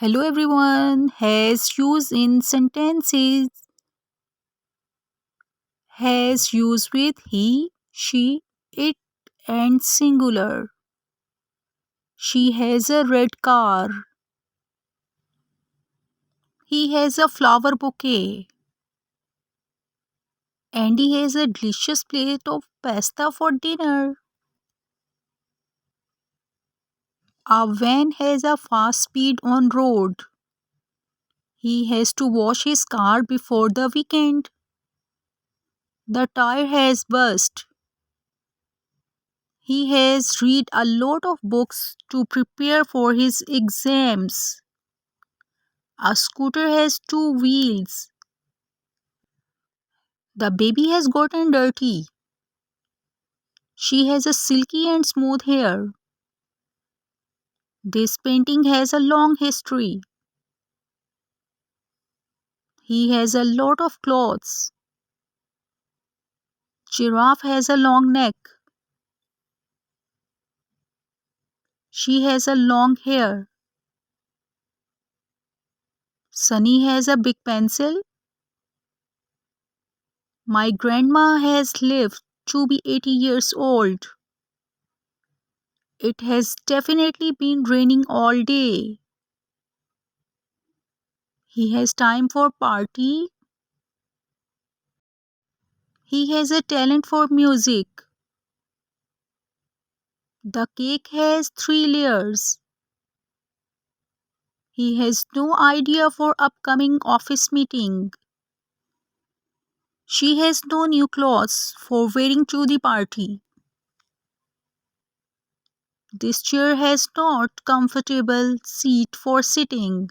Hello everyone. Has used in sentences. Has used with he, she, it, and singular. She has a red car. He has a flower bouquet. And he has a delicious plate of pasta for dinner. A van has a fast speed on road. He has to wash his car before the weekend. The tire has burst. He has read a lot of books to prepare for his exams. A scooter has two wheels. The baby has gotten dirty. She has a silky and smooth hair. This painting has a long history. He has a lot of clothes. Giraffe has a long neck. She has a long hair. Sunny has a big pencil. My grandma has lived to be 80 years old. It has definitely been raining all day. He has time for party. He has a talent for music. The cake has 3 layers. He has no idea for upcoming office meeting. She has no new clothes for wearing to the party. This chair has not comfortable seat for sitting.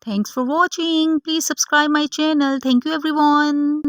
Thanks for watching. Please subscribe my channel. Thank you everyone.